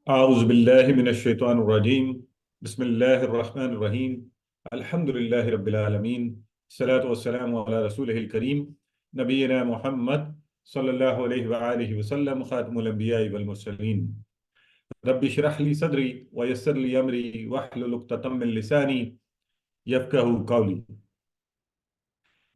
أعوذ بالله من الشيطان الرجيم. بسم الله الرحمن الرحيم. الحمد لله رب العالمين. الصلاة والسلام على رسوله الكريم نبينا محمد صلى الله عليه وآله وسلم خاتم الأنبياء والمرسلين. رب اشرح لي صدري ويسر لي أمري واحلل عقدة من لساني يفقهوا قولي.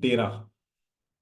13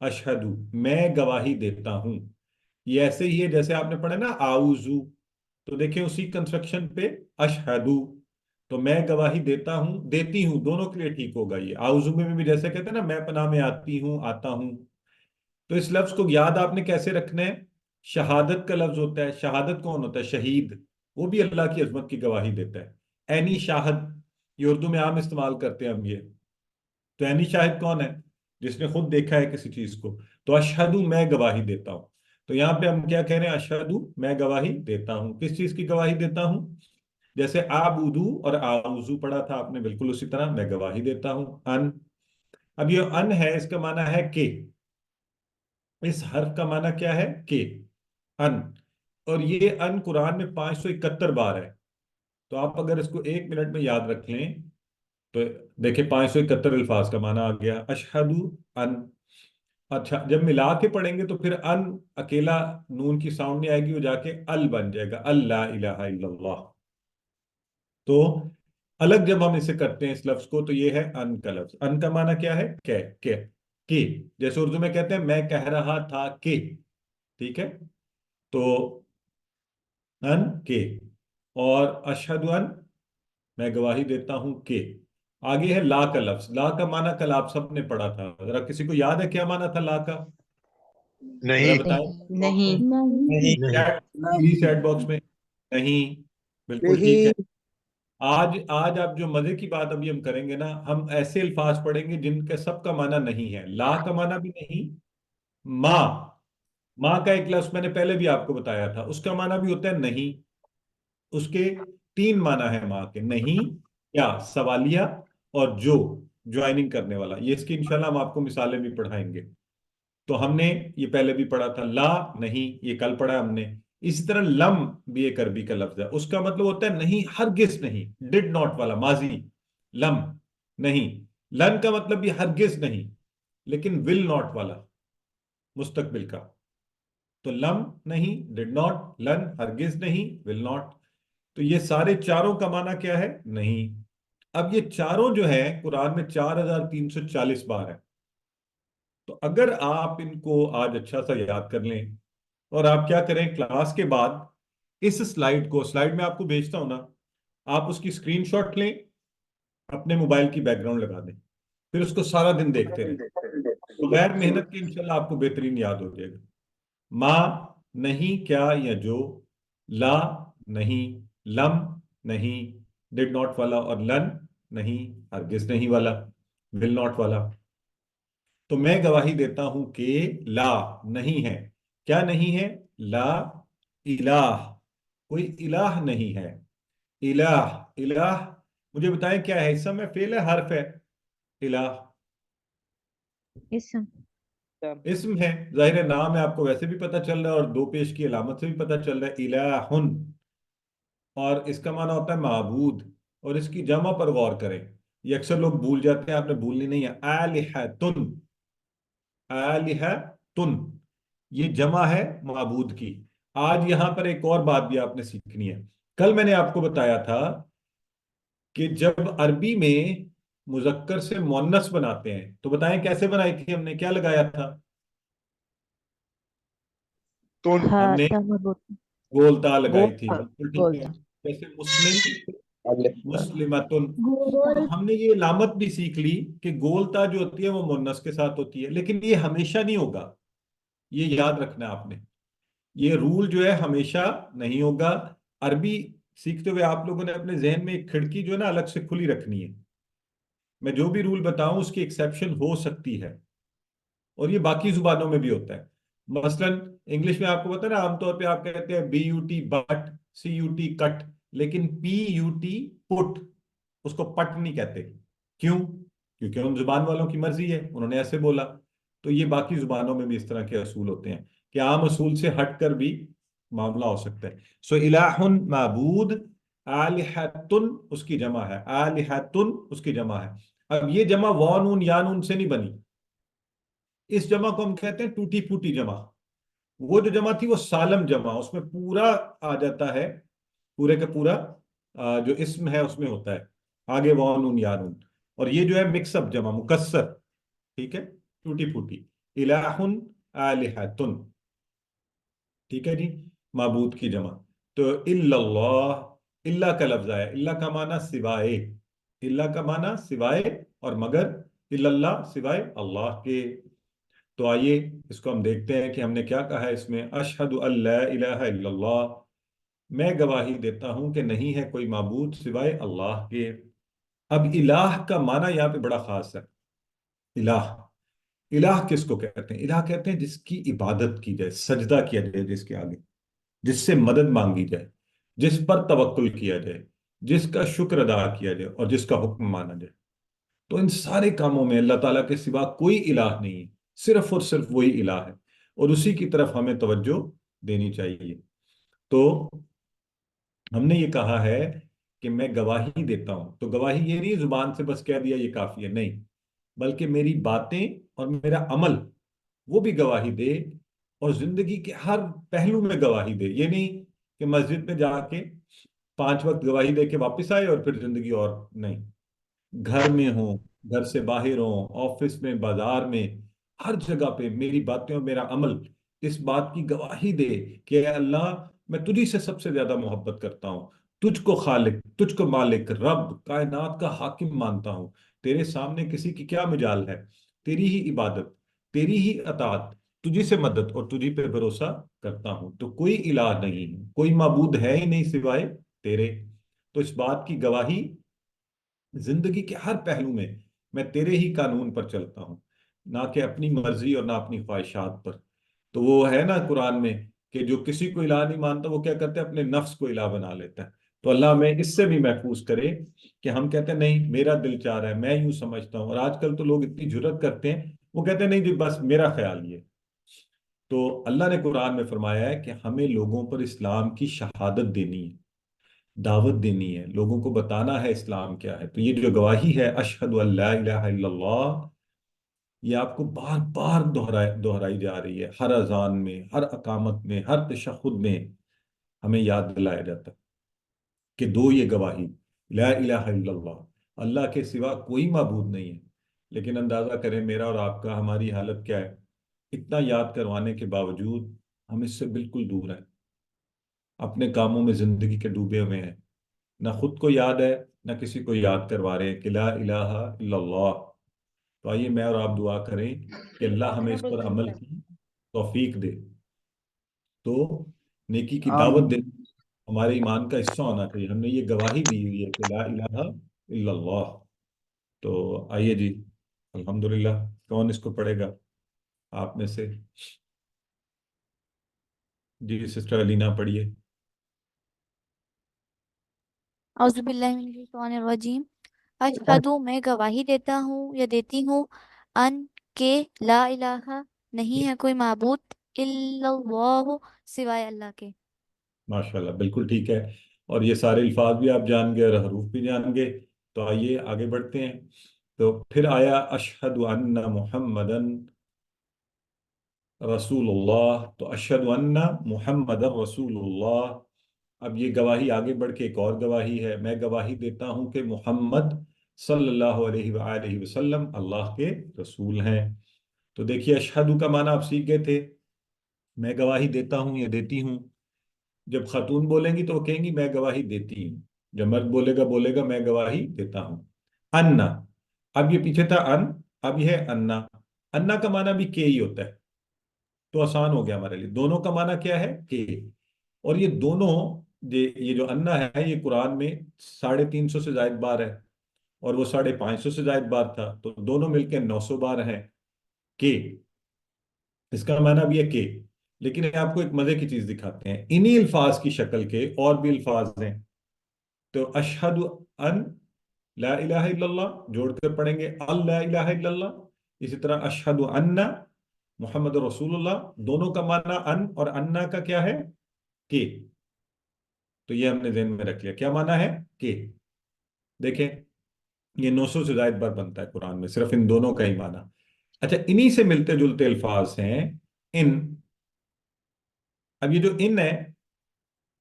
اشہدو میں گواہی دیتا ہوں. یہ ایسے ہی ہے جیسے آپ نے پڑھا نا آؤزو، تو دیکھیں اسی کنسٹرکشن پہ اشہدو. تو میں گواہی دیتا ہوں، دیتی ہوں، دونوں کے لیے ٹھیک ہوگا. یہ آؤزو میں بھی جیسے کہتے ہیں نا میں پناہ میں آتی ہوں، آتا ہوں. تو اس لفظ کو یاد آپ نے کیسے رکھنا ہے؟ شہادت کا لفظ ہوتا ہے. شہادت کون ہوتا ہے؟ شہید. وہ بھی اللہ کی عظمت کی گواہی دیتا ہے. عینی شاہد، یہ اردو میں عام استعمال کرتے ہیں ہم یہ. تو عینی شاہد کون ہے؟ جس نے خود دیکھا ہے کسی چیز کو. تو اشہدو میں گواہی دیتا ہوں. تو یہاں پہ ہم کیا کہہ رہے ہیں؟ اشہدو میں گواہی دیتا ہوں. کس چیز کی گواہی دیتا ہوں؟ جیسے آبودو اور آوزو پڑھا تھا آپ نے، بالکل اسی طرح میں گواہی دیتا ہوں. ان. اب یہ ان ہے، اس کا معنی ہے کہ. اس حرف کا معنی کیا ہے؟ کہ. ان. اور یہ ان قرآن میں 571 بار ہے. تو آپ اگر اس کو 1 منٹ میں یاد رکھ لیں تو دیکھیں 571 الفاظ کا معنی آ گیا. اشہدو ان. اچھا جب ملا کے پڑھیں گے تو پھر ان اکیلا نون کی ساؤنڈ نہیں آئے گی، وہ جا کے ال بن جائے گا، اللہ الہ الا اللہ. تو الگ جب ہم اسے کرتے ہیں اس لفظ کو تو یہ ہے ان کا لفظ. ان کا معنی کیا ہے؟ کہ. جیسے اردو میں کہتے ہیں میں کہہ رہا تھا کہ. ٹھیک ہے. تو ان کے. اور اشہد ان میں گواہی دیتا ہوں کہ. آگے ہے لا کا لفظ. لا کا معنی کل آپ سب نے پڑھا تھا، ذرا کسی کو یاد ہے کیا معنی تھا لا کا؟ ذرا نہیں بتائیں باکس میں. نہیں نہیں نہیں پلیز چیٹ باکس میں. نہیں. بالکل ٹھیک ہے. نہیں آج آج آپ جو مزے کی بات ابھی ہم کریں گے نا، ہم ایسے الفاظ پڑھیں گے جن کے سب کا معنی نہیں ہے. لا کا معنی بھی نہیں. ماں. ماں کا ایک لفظ میں نے پہلے بھی آپ کو بتایا تھا، اس کا معنی بھی ہوتا ہے نہیں. اس کے 3 معنی ہیں ماں کے: نہیں، کیا سوالیہ، اور جو جوائننگ کرنے والا. یہ اس کی انشاءاللہ ہم آپ کو مثالیں بھی پڑھائیں گے. تو ہم نے یہ پہلے بھی پڑھا تھا لا نہیں، یہ کل پڑھا ہم نے. اسی طرح لم بھی ایک عربی کا لفظ ہے، اس کا مطلب ہوتا ہے نہیں، ہرگز نہیں، ڈڈ ناٹ والا ماضی. لم نہیں. لن کا مطلب بھی ہرگز نہیں، لیکن ول ناٹ والا مستقبل کا. تو لم نہیں، ڈڈ ناٹ، لن ہرگز نہیں، ول ناٹ. تو یہ سارے چاروں کا معنی کیا ہے؟ نہیں. اب یہ چاروں جو ہے قرآن میں 4340 بار ہے. تو اگر آپ ان کو آج اچھا سا یاد کر لیں اور آپ کیا کریں کلاس کے بعد اس سلائیڈ کو، سلائیڈ میں آپ کو بھیجتا ہوں نا، آپ اس کی اسکرین شاٹ لیں، اپنے موبائل کی بیک گراؤنڈ لگا دیں، پھر اس کو سارا دن دیکھتے رہیں. بغیر محنت کے انشاءاللہ آپ کو بہترین یاد ہو جائے گا. ماں نہیں، کیا یا جو. لا نہیں، لم نہیں، ڈڈ ناٹ والا، اور لن نہیں، ہرگز نہیں والا، ول ناٹ والا. تو میں گواہی دیتا ہوں کہ لا نہیں ہے. کیا نہیں ہے؟ لا الہ، کوئی الہ نہیں ہے. الہ. الہ مجھے بتائیں کیا ہے؟ اسم ہے، فعل ہے، حرف ہے؟ الہ اسم اسم ہے. ظاہر ہے نام ہے، آپ کو ویسے بھی پتہ چل رہا ہے اور دو پیش کی علامت سے بھی پتہ چل رہا ہے الہن. اور اس کا معنی ہوتا ہے معبود. اور اس کی جمع پر غور کریں، یہ اکثر لوگ بھول جاتے ہیں، آپ نے بھولنی نہیں ہے. آلہتن. آلہتن یہ جمع ہے معبود کی. آج یہاں پر ایک اور بات بھی آپ نے سیکھنی ہے. کل میں نے آپ کو بتایا تھا کہ جب عربی میں مذکر سے مؤنث بناتے ہیں تو بتائیں کیسے بنائی تھی ہم نے، کیا لگایا تھا؟ تون ہم نے تھا مربوط گولتا لگائی تھی. گول بالکل ٹھیک گول ہے. تھا جیسے مسلم، مسلمتن. ہم نے یہ علامت بھی سیکھ لی کہ گولتا جو ہوتی ہے وہ مؤنث کے ساتھ ہوتی ہے، لیکن یہ ہمیشہ نہیں ہوگا. یہ یاد رکھنا ہے آپ نے، یہ رول جو ہے ہمیشہ نہیں ہوگا. عربی سیکھتے ہوئے آپ لوگوں نے اپنے ذہن میں ایک کھڑکی جو ہے نا الگ سے کھلی رکھنی ہے. میں جو بھی رول بتاؤں اس کی ایکسیپشن ہو سکتی ہے، اور یہ باقی زبانوں میں بھی ہوتا ہے. مثلا انگلش میں آپ کو پتا ہے نا، عام طور پہ آپ کہتے ہیں B U T but, C U T cut, لیکن پی یو ٹی پٹ، اس کو پٹ نہیں کہتے. کیوں؟ کیونکہ ان زبان والوں کی مرضی ہے، انہوں نے ایسے بولا. تو یہ باقی زبانوں میں بھی اس طرح کے اصول ہوتے ہیں کہ عام اصول سے ہٹ کر بھی معاملہ ہو سکتا ہے. سو الہ معبود، آلہتن اس کی جمع ہے، آلہتن اس کی جمع ہے. اب یہ جمع وا نون یا نون سے نہیں بنی. اس جمع کو ہم کہتے ہیں ٹوٹی پھوٹی جمع. وہ جو جمع تھی وہ سالم جمع، اس میں پورا آ جاتا ہے، پورے کا پورا جو اسم ہے اس میں ہوتا ہے آگے وا نون یا نون. اور یہ جو ہے مکس اپ جمع، مکسر. ٹھیک ہے، ٹوٹی پھوٹی. الہن آلہتن، ٹھیک ہے جی، معبود کی جمع. تو الا اللہ، اللہ کا لفظ آیا، اللہ کا معنی سوائے، اللہ کا معنی سوائے، اور مگر، الا اللہ سوائے اللہ کے. تو آئیے اس کو ہم دیکھتے ہیں کہ ہم نے کیا کہا ہے اس میں. اشہد ان لا الہ الا اللہ، میں گواہی دیتا ہوں کہ نہیں ہے کوئی معبود سوائے اللہ کے. اب الہ کا معنی یہاں پہ بڑا خاص ہے. الہ، الہ کس کو کہتے ہیں؟ الہ کہتے ہیں جس کی عبادت کی جائے، سجدہ کیا جائے جس کے آگے، جس سے مدد مانگی جائے، جس پر توکل کیا جائے، جس کا شکر ادا کیا جائے، اور جس کا حکم مانا جائے. تو ان سارے کاموں میں اللہ تعالیٰ کے سوا کوئی الہ نہیں ہے، صرف اور صرف وہی الہ ہے، اور اسی کی طرف ہمیں توجہ دینی چاہیے. تو ہم نے یہ کہا ہے کہ میں گواہی دیتا ہوں، تو گواہی یہ نہیں زبان سے بس کہہ دیا یہ کافی ہے، نہیں، بلکہ میری باتیں اور میرا عمل وہ بھی گواہی دے، اور زندگی کے ہر پہلو میں گواہی دے. یہ نہیں کہ مسجد میں جا کے 5 وقت گواہی دے کے واپس آئے اور پھر زندگی اور نہیں. گھر میں ہوں، گھر سے باہر ہوں، آفس میں، بازار میں، ہر جگہ پہ میری باتیں اور میرا عمل اس بات کی گواہی دے کہ اے اللہ، میں تجھی سے سب سے زیادہ محبت کرتا ہوں، تجھ کو خالق، تجھ کو مالک، رب، کائنات کا حاکم مانتا ہوں. تیرے سامنے کسی کی کیا مجال ہے؟ تیری ہی عبادت، تیری ہی اطاعت، تجھی سے مدد اور تجھی پہ بھروسہ کرتا ہوں. تو کوئی الہ نہیں ہے، کوئی معبود ہے ہی نہیں سوائے تیرے. تو اس بات کی گواہی زندگی کے ہر پہلو میں تیرے ہی قانون پر چلتا ہوں، نہ کہ اپنی مرضی اور نہ اپنی خواہشات پر. تو وہ ہے نا قرآن میں کہ جو کسی کو الہ نہیں مانتا وہ کیا کرتا ہے؟ اپنے نفس کو الہ بنا لیتا ہے. تو اللہ ہمیں اس سے بھی محفوظ کرے کہ ہم کہتے ہیں نہیں میرا دل چاہ رہا ہے، میں یوں سمجھتا ہوں. اور آج کل تو لوگ اتنی جرت کرتے ہیں، وہ کہتے ہیں نہیں جی بس میرا خیال یہ. تو اللہ نے قرآن میں فرمایا ہے کہ ہمیں لوگوں پر اسلام کی شہادت دینی ہے، دعوت دینی ہے، لوگوں کو بتانا ہے اسلام کیا ہے. تو یہ جو گواہی ہے اشہد ان لا الہ الا اللہ، یہ آپ کو بار بار دہرائی جا رہی ہے، ہر اذان میں، ہر اقامت میں، ہر تشہد میں ہمیں یاد دلایا جاتا ہے کہ دو یہ گواہی، لا الہ الا اللہ، اللہ کے سوا کوئی معبود نہیں ہے. لیکن اندازہ کریں میرا اور آپ کا، ہماری حالت کیا ہے؟ اتنا یاد کروانے کے باوجود ہم اس سے بالکل دور ہیں، اپنے کاموں میں زندگی کے ڈوبے ہوئے ہیں، نہ خود کو یاد ہے نہ کسی کو یاد کروا رہے ہیں کہ لا الہ الا اللہ. تو آئیے میں اور آپ دعا کریں کہ اللہ ہمیں اس پر عمل کی توفیق دے. تو نیکی کی دعوت دے آمین. ہمارے ایمان کا حصہ ہونا چاہیے. ہم نے یہ گواہی دی ہوئی ہے کہ لا الہ الا اللہ. تو آئیے جی، الحمدللہ. کون اس کو پڑھے گا آپ میں سے؟ جی سسٹر علینا پڑھیے. اعوذ باللہ من الشیطان الرجیم. اشہدو، میں گواہی دیتا ہوں یا دیتی ہوں، ان کہ لا الہ، نہیں ہے کوئی معبود، الا اللہ، سوائے اللہ کے. ماشاءاللہ، بالکل ٹھیک ہے. اور یہ سارے الفاظ بھی آپ جان گئے اور حروف بھی جان گئے. تو آئیے آگے بڑھتے ہیں. تو پھر آیا اشہد ان محمدن رسول اللہ. تو اشہد ان محمد رسول اللہ. اب یہ گواہی آگے بڑھ کے ایک اور گواہی ہے. میں گواہی دیتا ہوں کہ محمد صلی اللہ علیہ وآلہ وسلم اللہ کے رسول ہیں. تو دیکھیے اشہدو کا معنی آپ سیکھ گئے تھے، میں گواہی دیتا ہوں یا دیتی ہوں. جب خاتون بولیں گی تو وہ کہیں گی میں گواہی دیتی ہوں. جب مرد بولے گا میں گواہی دیتا ہوں. انا، اب یہ پیچھے تھا ان، اب یہ ہے انا. انا کا معنی بھی کے ہی ہوتا ہے، تو آسان ہو گیا ہمارے لیے. دونوں کا معنی کیا ہے؟ کہ. اور یہ دونوں، یہ جو انا ہے یہ قرآن میں 350 سے زائد بار ہے، اور وہ 550 سے زائد بار تھا، تو دونوں مل کے 900 بار ہیں. کہ اس کا معنی بھی ہے کہ. لیکن آپ کو ایک مزے کی چیز دکھاتے ہیں، انہی الفاظ کی شکل کے اور بھی الفاظ ہیں. تو اشہد ان لا الہ الا اللہ جوڑ کر پڑھیں گے اللہ الہ الا اللہ. اسی طرح اشہد ان محمد رسول اللہ، دونوں کا معنی ان، اور انا کا کیا ہے؟ کہ. تو یہ ہم نے ذہن میں رکھ لیا کیا معنی ہے؟ کہ. دیکھیں یہ 900 سے زائد بار بنتا ہے قرآن میں صرف ان دونوں کا ہی معنی. اچھا انہی سے ملتے جلتے الفاظ ہیں ان. اب یہ جو ان ہے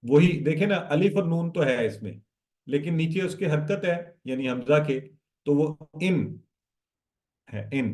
وہی دیکھیں نا، الف اور نون تو ہے اس میں، لیکن نیچے اس کی حرکت ہے یعنی حمزہ کے، تو وہ ان ہے ان.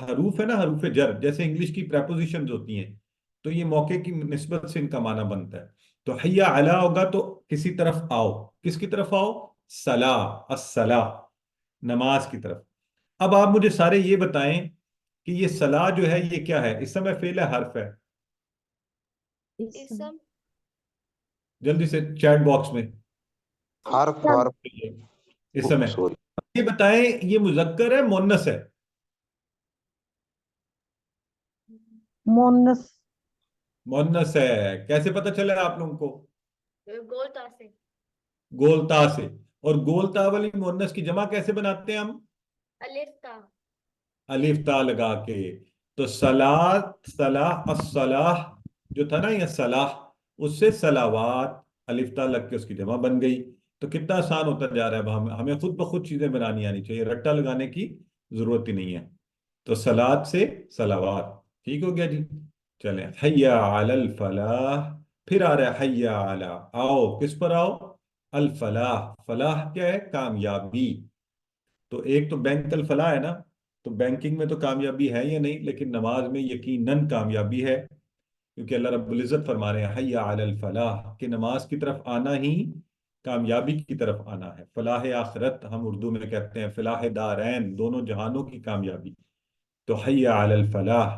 حروف ہے نا، حروف جر جیسے انگلش کی پریپوزیشنز ہوتی ہیں، تو یہ موقع کی نسبت سے ان کا معنی بنتا ہے. تو حیا علی ہوگا تو کسی طرف آؤ. کس کی طرف آؤ؟ صلاح، الصلاح، نماز کی طرف. اب آپ مجھے سارے یہ بتائیں کہ یہ صلاح جو ہے یہ کیا ہے؟ اسم ہے، فعل ہے، حرف ہے؟ اسم. جلدی سے چیٹ باکس میں. حرف اسم. حرف اسم ہے. سوری یہ بتائیں یہ مذکر ہے مونس ہے؟ مونس. مونس ہے. کیسے پتہ چلا آپ لوگوں کو؟ گولتا سے. گولتا سے. اور گولتا والی مونس کی جمع کیسے بناتے ہیں ہم؟ الف تا. الف تا لگا کے. تو صلاح، صلاح، الصلاح جو تھا نا یہ صلاح، اس سے صلوات، الف تا لگ کے اس کی جمع بن گئی. تو کتنا آسان ہوتا جا رہا ہے. اب ہمیں خود بخود چیزیں بنانی آنی چاہیے، رٹا لگانے کی ضرورت ہی نہیں ہے. تو صلات سے صلوات. ٹھیک ہو گیا جی. چلیں، حیا علی الفلاح. پھر آ رہا ہے حیا علی، آؤ کس پر آؤ؟ الفلاح. فلاح کیا ہے؟ کامیابی. تو ایک تو بینک الفلاح ہے نا، تو بینکنگ میں تو کامیابی ہے یا نہیں، لیکن نماز میں یقیناً کامیابی ہے، کیونکہ اللہ رب العزت فرما رہے ہیں حی علی الفلاح، کہ نماز کی طرف آنا ہی کامیابی کی طرف آنا ہے. فلاح آخرت ہم اردو میں کہتے ہیں، فلاح دارین، دونوں جہانوں کی کامیابی. تو حی علی الفلاح.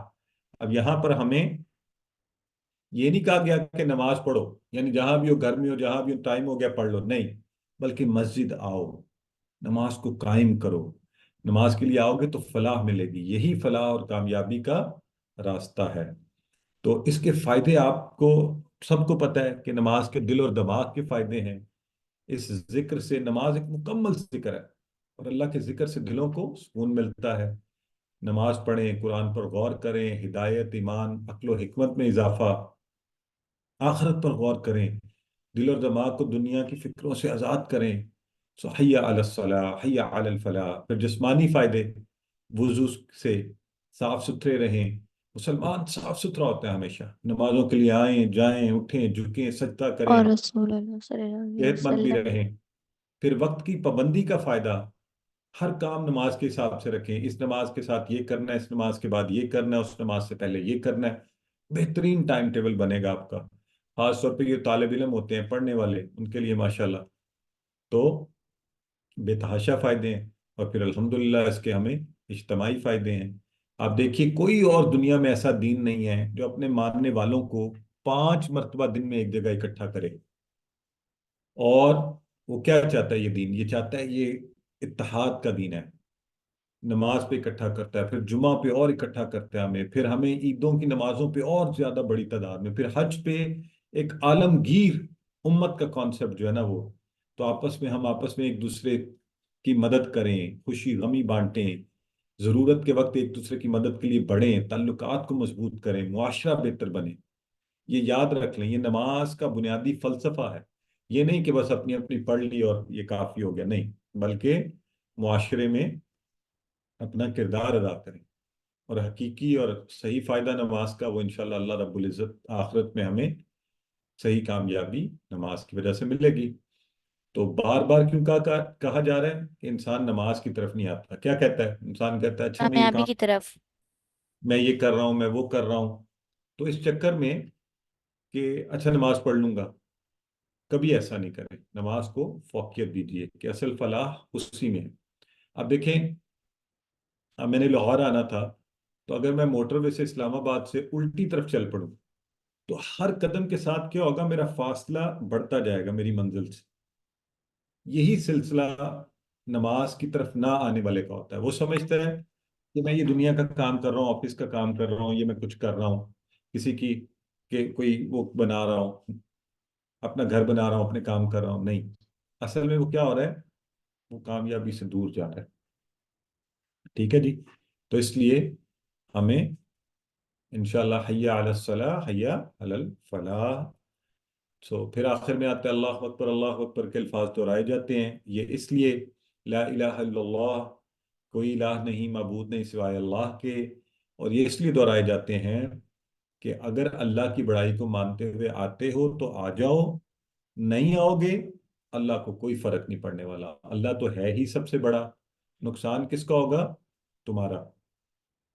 اب یہاں پر ہمیں یہ نہیں کہا گیا کہ نماز پڑھو، یعنی جہاں بھی ہو، گھر میں ہو، جہاں بھی ہو، ٹائم ہو گیا پڑھ لو، نہیں، بلکہ مسجد آؤ، نماز کو قائم کرو. نماز کے لیے آؤ گے تو فلاح ملے گی. یہی فلاح اور کامیابی کا راستہ ہے. تو اس کے فائدے آپ کو سب کو پتہ ہے کہ نماز کے دل اور دماغ کے فائدے ہیں. اس ذکر سے، نماز ایک مکمل ذکر ہے، اور اللہ کے ذکر سے دلوں کو سکون ملتا ہے. نماز پڑھیں، قرآن پر غور کریں، ہدایت، ایمان، عقل و حکمت میں اضافہ، آخرت پر غور کریں، دل اور دماغ کو دنیا کی فکروں سے آزاد کریں. سو حی علی الصلاح، حی علی الفلاح. پھر جسمانی فائدے، وضو سے صاف ستھرے رہیں. مسلمان صاف ستھرا ہوتا ہے ہمیشہ، نمازوں کے لیے آئیں جائیں، اٹھیں جھکیں، سجدہ کریں، اور رسول اللہ صلی اللہ علیہ صحت مند بھی وسلم. رہیں. پھر وقت کی پابندی کا فائدہ، ہر کام نماز کے حساب سے رکھیں. اس نماز کے ساتھ یہ کرنا ہے، اس نماز کے بعد یہ کرنا ہے، اس نماز سے پہلے یہ کرنا ہے. بہترین ٹائم ٹیبل بنے گا آپ کا. خاص طور پہ یہ طالب علم ہوتے ہیں، پڑھنے والے، ان کے لیے ماشاءاللہ تو بے تحاشا فائدے ہیں. اور پھر الحمدللہ اس کے ہمیں اجتماعی فائدے ہیں. آپ دیکھیے کوئی اور دنیا میں ایسا دین نہیں ہے جو اپنے ماننے والوں کو 5 مرتبہ دن میں ایک جگہ اکٹھا کرے. اور وہ کیا چاہتا ہے یہ دین؟ یہ چاہتا ہے یہ اتحاد کا دین ہے. نماز پہ اکٹھا کرتا ہے، پھر جمعہ پہ اور اکٹھا کرتا ہے ہمیں، پھر ہمیں عیدوں کی نمازوں پہ اور زیادہ بڑی تعداد میں، پھر حج پہ ایک عالمگیر امت کا کانسیپٹ جو ہے نا وہ. تو ہم آپس میں ایک دوسرے کی مدد کریں، خوشی غمی بانٹیں، ضرورت کے وقت ایک دوسرے کی مدد کے لیے بڑھیں، تعلقات کو مضبوط کریں، معاشرہ بہتر بنے. یہ یاد رکھ لیں، یہ نماز کا بنیادی فلسفہ ہے. یہ نہیں کہ بس اپنی اپنی پڑھ لی اور یہ کافی ہو گیا، نہیں، بلکہ معاشرے میں اپنا کردار ادا کریں. اور حقیقی اور صحیح فائدہ نماز کا وہ انشاءاللہ اللہ رب العزت آخرت میں ہمیں صحیح کامیابی نماز کی وجہ سے ملے گی. تو بار بار کیوں کہا جا رہا ہے کہ انسان نماز کی طرف نہیں آتا؟ کیا کہتا ہے انسان؟ کہتا ہے اچھا میں یہ کامیابی کام، کی طرف. میں یہ کر رہا ہوں، میں وہ کر رہا ہوں. تو اس چکر میں کہ اچھا نماز پڑھ لوں گا، کبھی ایسا نہیں کریں. نماز کو فوقیت دیجیے کہ اصل فلاح اسی میں ہے. اب دیکھیں، اب میں نے لاہور آنا تھا، تو اگر میں موٹر وے سے اسلام آباد سے الٹی طرف چل پڑوں تو ہر قدم کے ساتھ کیا ہوگا؟ میرا فاصلہ بڑھتا جائے گا میری منزل سے. یہی سلسلہ نماز کی طرف نہ آنے والے کا ہوتا ہے. وہ سمجھتا ہے کہ میں یہ دنیا کا کام کر رہا ہوں، آفس کا کام کر رہا ہوں، یہ میں کچھ کر رہا ہوں، کسی کی کہ کوئی وہ بنا رہا ہوں، اپنا گھر بنا رہا ہوں، اپنے کام کر رہا ہوں. نہیں، اصل میں وہ کیا ہو رہا ہے؟ وہ کامیابی سے دور جا رہا ہے. ٹھیک ہے جی. تو اس لیے ہمیں انشاءاللہ حی علی الصلاح، حی علی الفلاح. پھر آخر میں آتے اللہ اکبر کے الفاظ دہرائے جاتے ہیں. یہ اس لیے لا الہ الا اللہ، کوئی الہ نہیں، معبود نہیں سوائے اللہ کے. اور یہ اس لیے دہرائے جاتے ہیں کہ اگر اللہ کی بڑائی کو مانتے ہوئے آتے ہو تو آ جاؤ، نہیں آؤ گے اللہ کو کوئی فرق نہیں پڑنے والا. اللہ تو ہے ہی سب سے بڑا، نقصان کس کا ہوگا؟ تمہارا.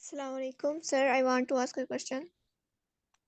Assalamu alaikum, sir. I want to ask a question.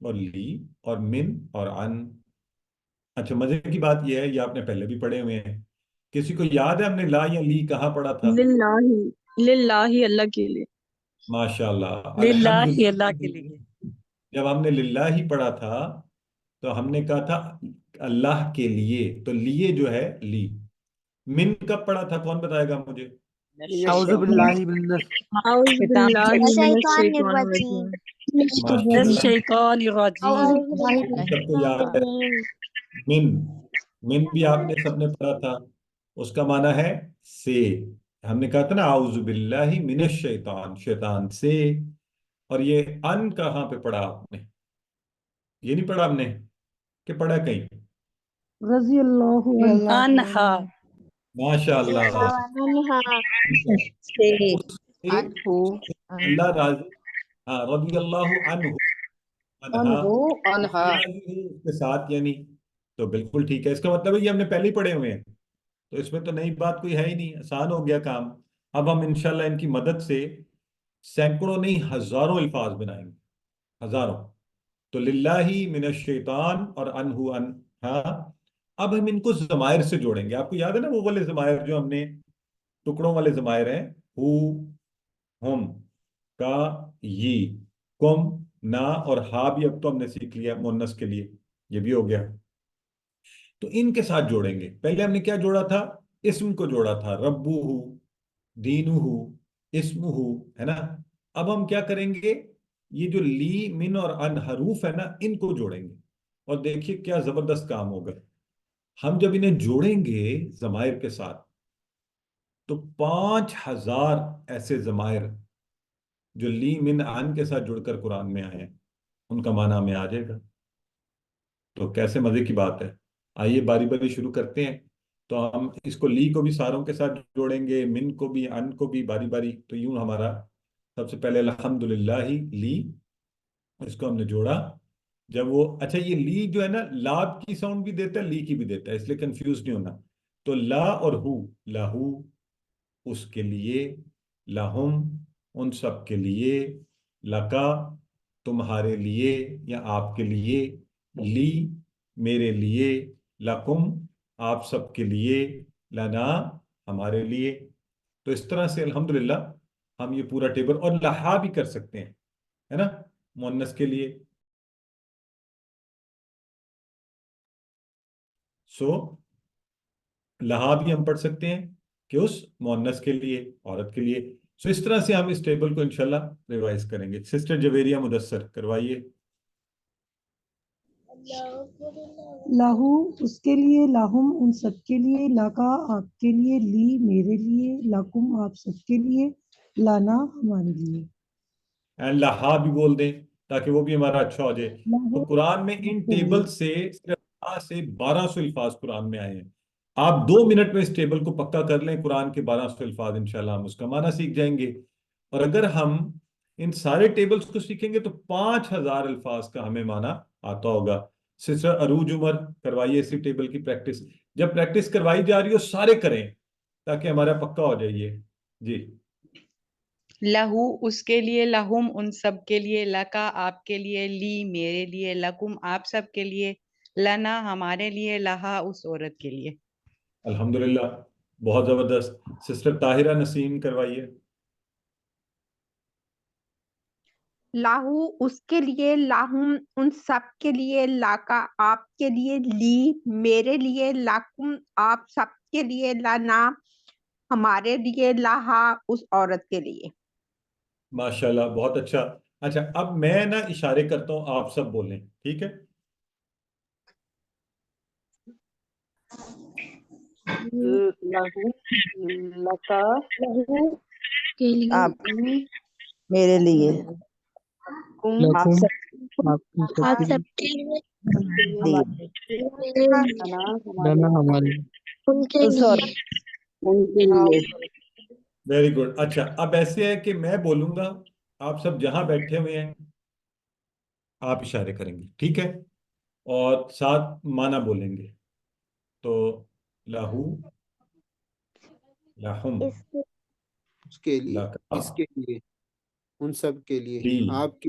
اور لی اور من اور ان. اچھا مزے کی بات یہ ہے، یہ آپ نے پہلے بھی پڑھے ہوئے ہیں. کسی کو یاد ہے ہم نے لا یا لی کہاں پڑھا تھا؟ للہ، للہ اللہ کے لیے، ماشاء اللہ، للہ اللہ کے الحمدللہ. لیے. جب ہم نے للہ ہی پڑھا تھا تو ہم نے کہا تھا اللہ کے لیے، تو لیے جو ہے لی. من کب پڑھا تھا کون بتائے گا مجھے؟ اعوذ باللہ من اعوذ باللہ من الشیطان الشیطان الرجیم الرجیم، ماشاء من اللہ. الشیطان الرجیم. أعوذ بالله ہم من سب کو الشيطان یاد ہے. الرجيم من من بھی آپ نے سب نے پڑھا تھا، اس کا معنی ہے سے. ہم نے کہا تھا نا اعوذ باللہ من الشیطان، شیطان سے. اور یہ ان کہاں پہ پڑھا آپ نے؟ یہ نہیں پڑھا ہم نے کہ پڑھا کہیں؟ رضی اللہ عنہا، ماشاء اللہ. عنها سے، اس سے اللہ راضی. ہاں رضی اللہ عنہ، عنہا. اس سے راضی ہوں اس کے ساتھ یعنی. تو بالکل ٹھیک ہے، اس کا مطلب ہے یہ ہم نے پہلے ہی پڑھے ہوئے ہیں، تو اس میں تو نئی بات کوئی ہے ہی نہیں، آسان ہو گیا کام. اب ہم انشاءاللہ ان کی مدد سے سینکڑوں نہیں ہزاروں الفاظ بنائیں گے، ہزاروں. تو للہ من الشیطان اور انہو انہا. اب ہم ان کو ضمائر سے جوڑیں گے. آپ کو یاد ہے نا وہ والے ضمائر جو ہم نے ٹکڑوں والے ضمائر ہیں، ہو، ہم، کا، یہ، کم، نا اور ہا بھی اب تو ہم نے سیکھ لیا مونس کے لیے، یہ بھی ہو گیا. تو ان کے ساتھ جوڑیں گے. پہلے ہم نے کیا جوڑا تھا؟ اسم کو جوڑا تھا، ربو ہو، دینو ہو، اسم ہو، ہے نا. اب ہم کیا کریں گے؟ یہ جو لی من اور ان حروف ہے نا ان کو جوڑیں گے. اور دیکھیے کیا زبردست کام ہوگا. ہم جب انہیں جوڑیں گے ضمائر کے ساتھ تو 5000 ایسے ضمائر جو لی من ان کے ساتھ جڑ کر قرآن میں آئے ہیں ان کا معنی ہمیں آ جائے گا. تو کیسے مزے کی بات ہے. آئیے باری باری شروع کرتے ہیں. تو ہم اس کو لی کو بھی ساروں کے ساتھ جوڑیں گے، من کو بھی، ان کو بھی باری باری. تو یوں ہمارا سب سے پہلے الحمدللہ ہی لی، اس کو ہم نے جوڑا. جب وہ اچھا یہ لی جو ہے نا لام کی ساؤنڈ بھی دیتا ہے لی کی بھی دیتا ہے، اس لیے کنفیوز نہیں ہونا. تو لا اور ہو، لاہو اس کے لیے، لہم ان سب کے لیے، لکا تمہارے لیے یا آپ کے لیے، لی میرے لیے، لکم آپ سب کے لیے، لنا ہمارے لیے. تو اس طرح سے الحمدللہ ہم یہ پورا ٹیبل، اور لہا بھی کر سکتے ہیں، ہے نا، مؤنث کے لیے. سو لہا بھی ہم پڑھ سکتے ہیں کہ اس مؤنث کے لیے، عورت کے لیے. سو اس طرح سے ہم اس ٹیبل کو انشاءاللہ ریوائز کریں گے. سسٹر جویریہ مدثر کروائیے. لاہو اس کے لیے، لاہم ان سب کے لیے، لاکا آپ کے لیے، لی میرے لیے، لاکم آپ سب کے لیے، لانا ہمارے لیے. اینڈ لہا بھی بول دیں تاکہ وہ بھی ہمارا اچھا ہو جائے. تو لاہو قرآن میں ان کے لیے. ٹیبل سے صرف 1200 الفاظ قرآن میں آئے ہیں. آپ 2 منٹ میں اس ٹیبل کو پکا کر لیں، قرآن کے 1200 الفاظ انشاءاللہ ہم اس کا معنی سیکھ جائیں گے. اور اگر ہم ان سارے ٹیبلز کو سیکھیں گے تو 5000 الفاظ کا ہمیں معنی آتا ہوگا. سسٹر عروج عمر کروائیے اسی ٹیبل کی پریکٹس. جب پریکٹس کروائی جا رہی ہو سارے کریں تاکہ ہمارا پکا ہو جائیے. جی لہو اس کے لیے، لہم ان سب کے لیے، لکا آپ کے لیے، لی میرے لیے، لکم آپ سب کے لیے، لنا ہمارے لیے، لہا اس عورت کے لیے. الحمدللہ بہت زبردست. سسٹر طاہرہ نسیم کروائیے. لاہو اس کے لیے، لاہم ان سب کے لیے، لاکا آپ کے لیے، لی میرے لیے، لاکم آپ سب کے لیے، لانا ہمارے لیے، لاہا اس عورت کے لیے. ماشاءاللہ بہت اچھا. اچھا اب میں نا اشارے کرتا ہوں، آپ سب بولیں، ٹھیک ہے؟ لہو لکا له کے لیے آپ میرے لیے کم آپ لکم سب آپ سب کے لیے کے لیے میرے لیے لنا لنا ہمارے ہمارے ان کے اس لیے عورت ان کے لیے. Very good. اچھا اب ایسے ہے کہ میں بولوں گا، آپ سب جہاں بیٹھے ہوئے ہیں آپ اشارے کریں گے، ٹھیک ہے؟ اور ساتھ معنی بولیں گے. تو لاہو، لہم، اس کے اس کے لیے، لکا، اس کے لیے، ان سب کے لیے، لی آپ کی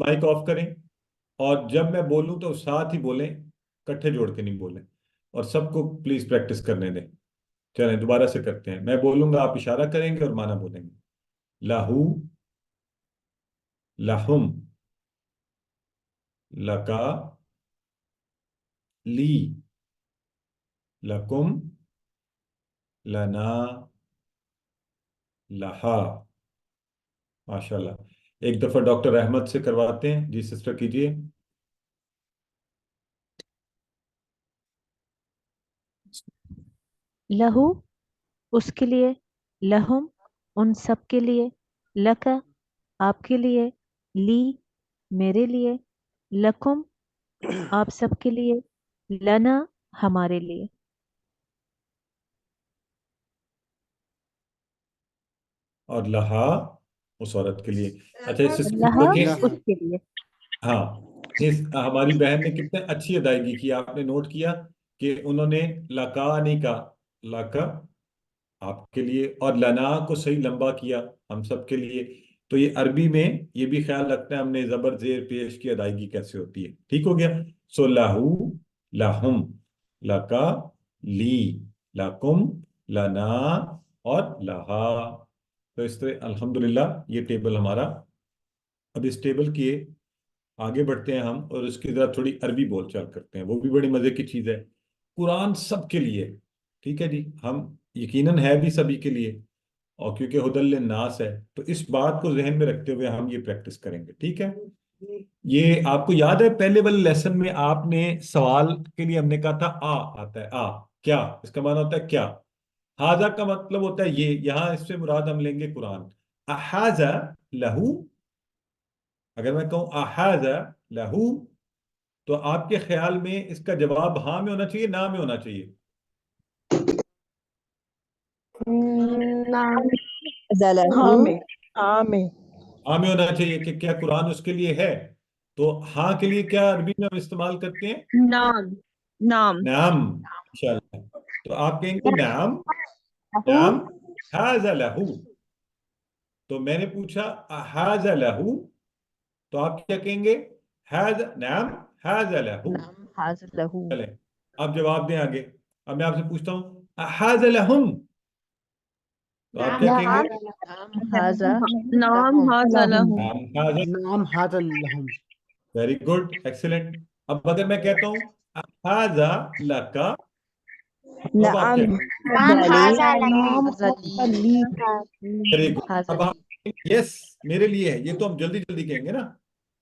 مائک آف کریں، اور جب میں بولوں تو ساتھ ہی بولیں، کٹھے جوڑ کے نہیں بولیں، اور سب کو پلیز پریکٹس کرنے دیں۔ چلیں دوبارہ سے کرتے ہیں، میں بولوں گا آپ اشارہ کریں گے اور معنی بولیں گے۔ لہو، لہم، لکا، لی، لکم، لنا، لہا۔ ماشاءاللہ، ایک دفعہ ڈاکٹر احمد سے کرواتے ہیں، جی سسٹر کیجئے۔ لہو اس کے لیے، لہم ان سب کے لیے، لکا آپ کے لیے، لی میرے لیے، لکم آپ سب کے لیے، لنا ہمارے لیے۔ اور لہا اس عورت کے لیے۔ اچھا اس سے لہا دیکھیں، اس کے لیے۔ ہاں اس ہماری بہن نے کتنے اچھی ادائیگی کی، آپ نے نوٹ کیا کہ انہوں نے لکا نہیں کہا، لکا آپ کے لیے، اور لنا کو صحیح لمبا کیا ہم سب کے لیے۔ تو یہ عربی میں یہ بھی خیال رکھنا ہے ہم نے زبر زیر پیش کی ادائیگی کیسے ہوتی ہے، ٹھیک ہو گیا؟ سو لہو، لہم، لکا، لی، لکم، لنا اور لہا۔ تو اس طرح الحمدللہ یہ ٹیبل ہمارا، اب اس ٹیبل کی آگے بڑھتے ہیں ہم، اور اس کی ذرا تھوڑی عربی بول چال کرتے ہیں، وہ بھی بڑی مزے کی چیز ہے۔ قرآن سب کے لیے، ٹھیک ہے جی، ہم یقیناً ہے بھی سبھی کے لیے، اور کیونکہ ہدی للناس ہے تو اس بات کو ذہن میں رکھتے ہوئے ہم یہ پریکٹس کریں گے، ٹھیک ہے؟ یہ آپ کو یاد ہے پہلے والے لیسن میں آپ نے سوال کے لیے ہم نے کہا تھا آتا ہے، کیا اس کا معنی ہوتا ہے کیا؟ ہاذا کا مطلب ہوتا ہے یہ، یہاں اس سے مراد ہم لیں گے قرآن۔ احاذا لہو، اگر میں کہوں احاذا لہو تو آپ کے خیال میں اس کا جواب ہاں میں ہونا چاہیے، نہ میں ہونا چاہیے؟ نعم ہاں له میں، ہاں میں، ہاں میں ہونا چاہیے کہ کیا قرآن اس کے لیے ہے؟ تو ہاں کے لیے کیا عربی میں ہم استعمال کرتے ہیں؟ نعم نعم نعم، انشاءاللہ۔ تو آپ کہیں گے نعم، له نعم حاذا لہو۔ تو میں نے پوچھا احاذا لہو، تو آپ کیا کہیں گے؟ نعم حاذا لہو۔ نعم هذا له چلیں آپ جواب دیں آگے۔ اب میں آپ سے پوچھتا ہوں احاذا لہم، تو آپ کیا کہیں گے؟ نعم هذا نعم لهم هذا له نعم حاذا، نعم هذا لهم۔ Very good, excellent. اب اگر میں کہتا ہوں احاذا لکا، تو اب آپ کیا نعم کہیں هذا لي نام هذا کا لي لی، ویری گڈ۔ هذا اب لي آپ یس میرے لیے ہے، یہ تو ہم جلدی جلدی کہیں گے نا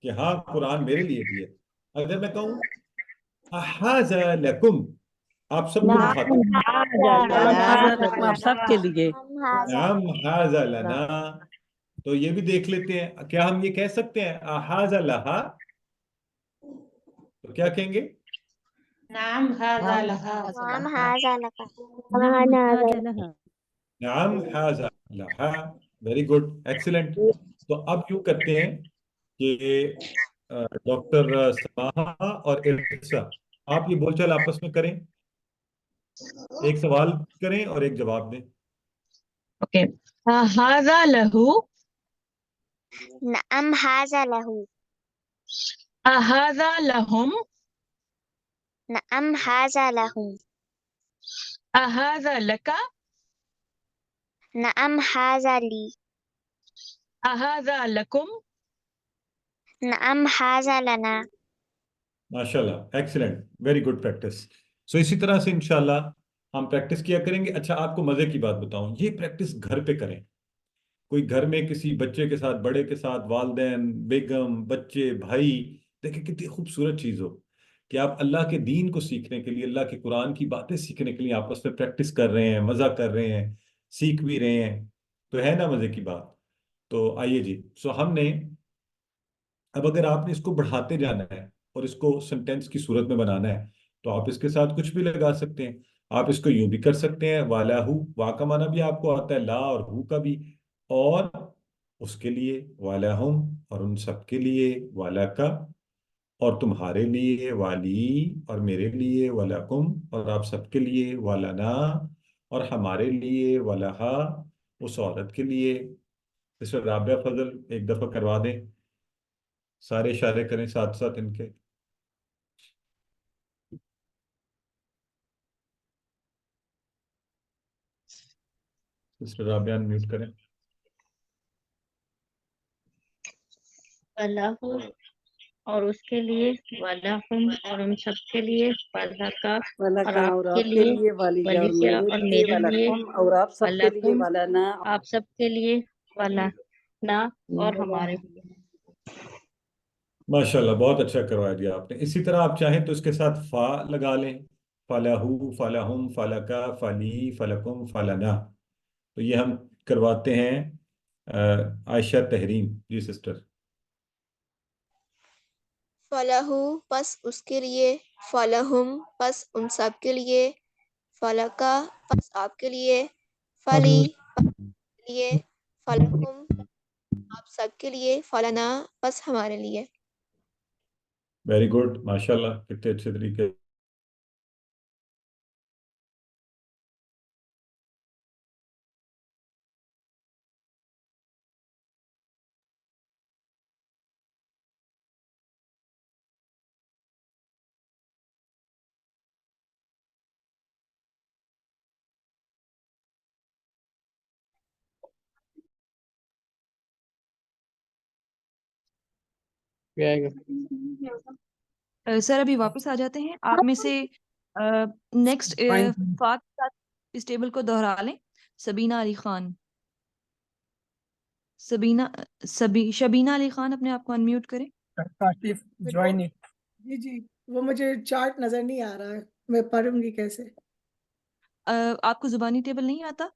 کہ ہاں قرآن میرے لیے بھی ہے۔ اگر میں کہوں احاذا لکم، آپ سب کو نعم مخاطب، هذا هذا لنا لكم آپ سب کے لیے۔ نعم حاذا لنا، نعم تو یہ بھی دیکھ لیتے ہیں کیا ہم یہ کہہ سکتے ہیں احاذا لہا؟ تو کیا کہیں گے؟ نعم هذا لها نعم هذا لك، نعم نعم هذا هذا لها۔ نعم حاذا لہا، ویری گڈ، ایکسلنٹ۔ تو اب یوں کرتے ہیں کہ ڈاکٹر سماحہ اور ارسا، آپ یہ بول چال آپس میں کریں، ایک سوال کریں اور ایک جواب دیں۔ اوکے هذا له نعم هذا له، هذا لهم نعم هذا لهم، هذا لك نعم هذا لي، هذا لكم نعم هذا لنا۔ ماشاءاللہ، ایکسلنٹ، ویری گڈ پریکٹس۔ سو اسی طرح سے انشاءاللہ ہم پریکٹس کیا کریں گے۔ اچھا آپ کو مزے کی بات بتاؤں، یہ پریکٹس گھر پہ کریں، کوئی گھر میں کسی بچے کے ساتھ، بڑے کے ساتھ، والدین، بیگم، بچے، بھائی، دیکھیں کتنی خوبصورت چیز ہو کہ آپ اللہ کے دین کو سیکھنے کے لیے، اللہ کے قرآن کی باتیں سیکھنے کے لیے آپس میں پریکٹس کر رہے ہیں، مزہ کر رہے ہیں، سیکھ بھی رہے ہیں، تو ہے نا مزے کی بات؟ تو آئیے جی، سو ہم نے اب اگر آپ نے اس کو بڑھاتے جانا ہے اور اس کو سنٹینس کی صورت میں بنانا ہے تو آپ اس کے ساتھ کچھ بھی لگا سکتے ہیں۔ آپ اس کو یوں بھی کر سکتے ہیں، والا ہو، وا کا معنی بھی آپ کو آتا ہے، لا اور ہو کا بھی، اور اس کے لیے والا ہم، اور ان سب کے لیے والا کا، اور تمہارے لیے والی، اور میرے لیے ولکم، اور آپ سب کے لیے ولنا، اور ہمارے لیے ولہا، اس عورت کے لیے۔ اس رابعہ فضل ایک دفعہ کروا دیں سارے اشارے کریں ساتھ ساتھ ان کے. سسٹر رابعہ میوٹ کریں. اللہ اور اس کے لیے، ولہم اور ان سب کے لیے، کا اور آپ کے لیے، والیجا اور ولیجا اور میرے میرے لیے، ولکم اور آپ سب کے لیے ولکم ولنا آپ سب کے لیے، ولنا اور ہمارے لیے. ماشاءاللہ بہت اچھا کروا دیا آپ نے. اسی طرح آپ چاہیں تو اس کے ساتھ فا لگا لیں. فلاحو، فلاحم، فلکا، فلی، فلکم، فلنا. تو یہ ہم کرواتے ہیں عائشہ تحریم. جی سسٹر. فلاحو پس اس کے لیے، فلاحم پس ان سب کے لیے، فلکا پس آپ کے لیے، فلی پس کے لیے، فلکم آپ سب کے لیے، فلنا پس ہمارے لیے. ویری گڈ ماشاءاللہ کتنے اچھے طریقے. سر ابھی واپس آ جاتے ہیں. آپ میں سے نیکسٹ فا کے ساتھ اس ٹیبل کو دوہرا لیں. سبینہ علی خان. شبینہ علی خان اپنے آپ کو انمیوٹ کریں. Kashif join it. جی جی وہ مجھے چارٹ نظر نہیں آ رہا ہے، میں پڑھوں گی کیسے؟ آپ کو زبانی ٹیبل نہیں آتا؟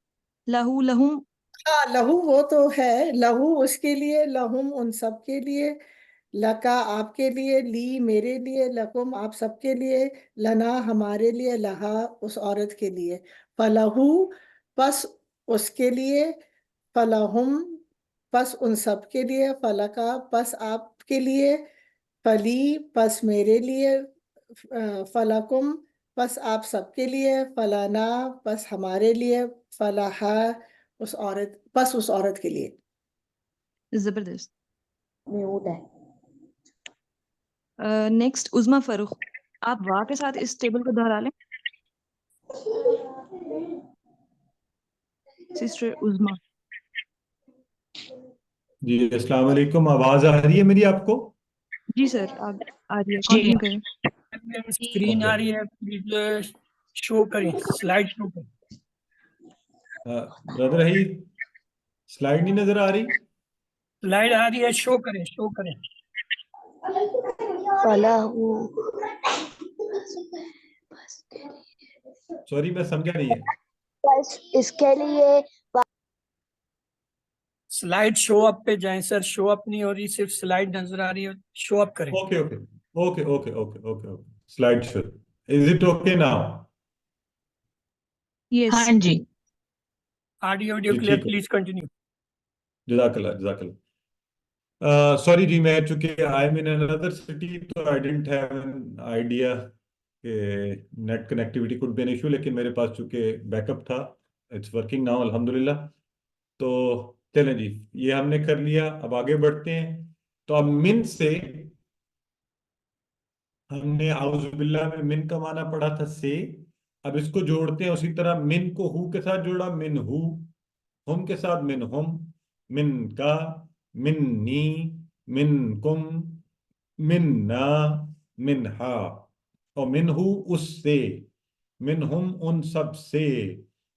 لہو لہم. ہاں لہو وہ تو ہے، لہو اس کے لیے، لہم ان سب کے لیے، لکا آپ کے لیے، لی میرے لیے، لکم آپ سب کے لیے، لنا ہمارے لیے، لہا اس عورت کے لیے، فلہو پس اس کے لیے، فلہم پس ان سب کے لیے، فلکا پس آپ کے لیے، فلی پس میرے لیے، فلکم پس آپ سب کے لیے، فلانا پس ہمارے لیے، فلاحا اس عورت کے لیے. زبردست. میوٹ ہے. نیکسٹ عظما فروخ. آپ وا کے ساتھ اس ٹیبل کو دوہرا لیں. سسٹر عظما. جی السلام علیکم. آواز آ رہی ہے میری آپ کو؟ جی سر آ رہی ہے. کنٹینیو کریں. اسکرین آ رہی ہے، پلیز شو کریں، سلائڈ شو کریں. برادر حید سلائڈ نہیں نظر آ رہی؟ سلائڈ آ رہی ہے، شو کریں شو کریں. سوری میں سمجھا نہیں ہے. اس کے لیے سلائڈ شو اپ پہ جائیں سر. شو اپ نہیں ہو رہی، صرف سلائڈ نظر آ رہی ہے، شو اپ کریں. Okay okay okay okay okay okay okay. Slide show. Is it okay now? Yes. ہاں جی. آڈیو جی کلیئر، ٹھیک ہے. Please continue. جزاک اللہ جزاک اللہ. سوری جی میں چونکہ I am in another city تو I didn't have an idea کہ net connectivity could be an issue, لیکن میرے پاس چونکہ بیک اپ تھا. اٹس ورکنگ ناؤ الحمدللہ. تو چلیں جی یہ ہم نے کر لیا. اب آگے بڑھتے ہیں. تو اب من سے ہم نے اعوذ باللہ میں من کا معنی پڑھا تھا سے. اب اس کو جوڑتے ہیں اسی طرح. من کو ہو کے ساتھ جوڑا، من ہو. ہم کے ساتھ من ہم، من کا، منی، منکم، منا، منہا. اور من ہو اس سے، من ہم ان سب سے،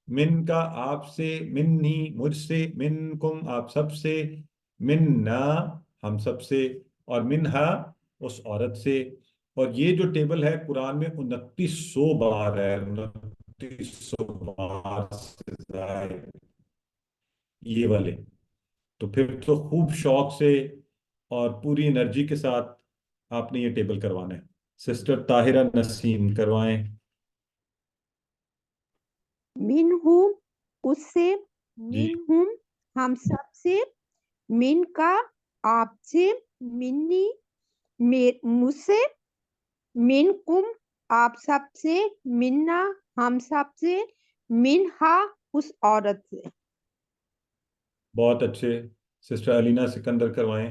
من کا آپ سے، منی مجھ سے، منکم آپ سب سے، مننا ہم سب سے، اور منہا اس عورت سے. اور یہ جو ٹیبل ہے قرآن میں 2900 بار ہے. 2900 بار سے زائد یہ والے. تو پھر تو خوب شوق سے اور پوری انرجی کے ساتھ آپ نے یہ ٹیبل کروانا ہے. سسٹر طاہرہ نسیم کروائیں. منہم اس سے، جی منہم ہم سب سے، من کا آپ سے، منی مجھ سے، منکم آپ سب سے، منا ہم سب سے، منہا اس عورت سے. بہت اچھے. سسٹر علینا سکندر کروائیں.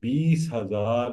20,000